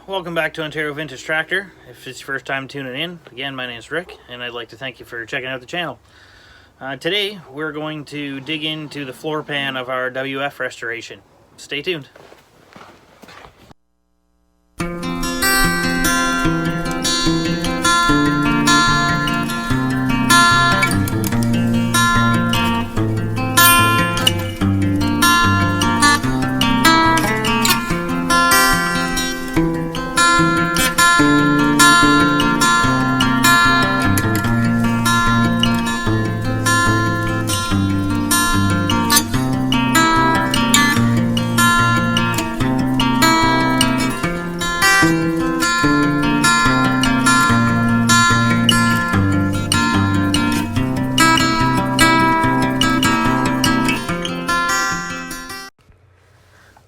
welcome back to Ontario Vintage Tractor. If it's your first time tuning in, again, my name is Rick, and I'd like to thank you for checking out the channel. Today, we're going to dig into the floor pan of our WF restoration. Stay tuned.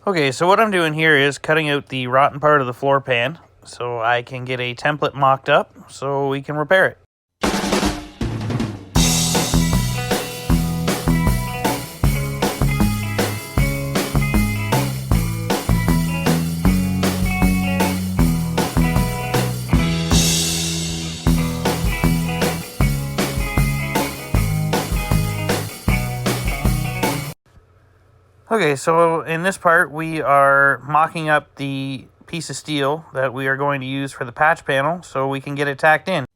Okay, so what I'm doing here is cutting out the rotten part of the floor pan so I can get a template mocked up so we can repair it. Okay, so in this part we are mocking up the piece of steel that we are going to use for the patch panel so we can get it tacked in.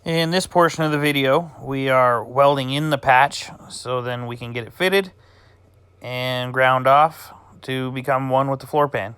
In this portion of the video, we are welding in the patch so then we can get it fitted and ground off to become one with the floor pan.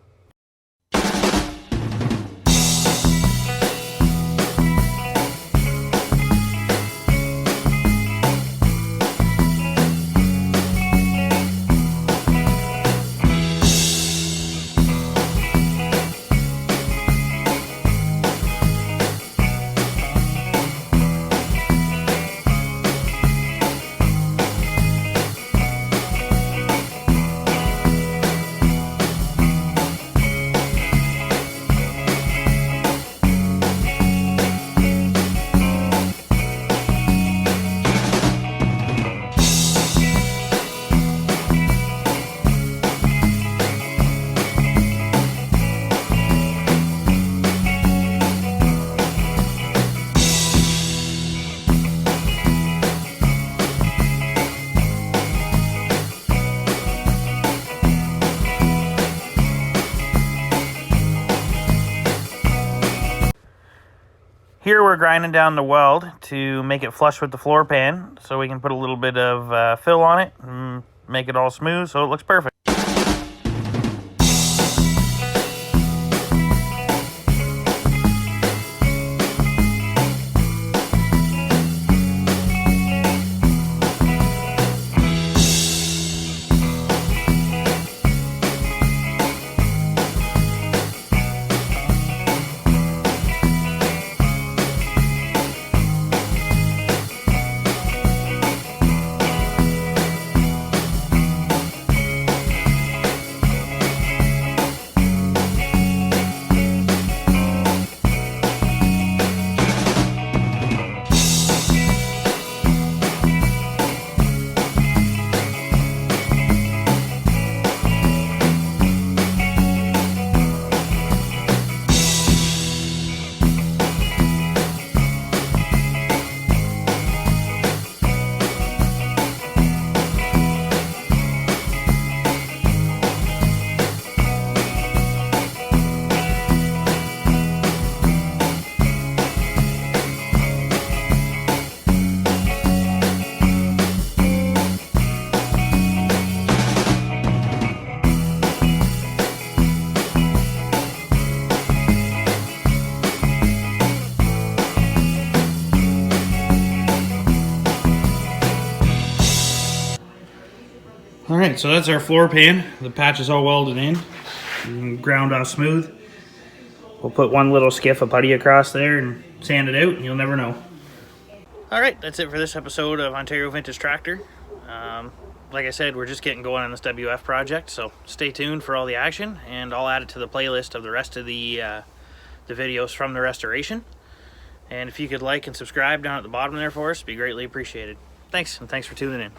Here we're grinding down the weld to make it flush with the floor pan so we can put a little bit of fill on it and make it all smooth so it looks perfect. Alright, so that's our floor pan. The patch is all welded in and ground off smooth. We'll put one little skiff of putty across there and sand it out, and you'll never know. Alright, that's it for this episode of Ontario Vintage Tractor. Like I said, we're just getting going on this WF project, so stay tuned for all the action, and I'll add it to the playlist of the rest of the videos from the restoration. And if you could like and subscribe down at the bottom there for us, it'd be greatly appreciated. Thanks, and thanks for tuning in.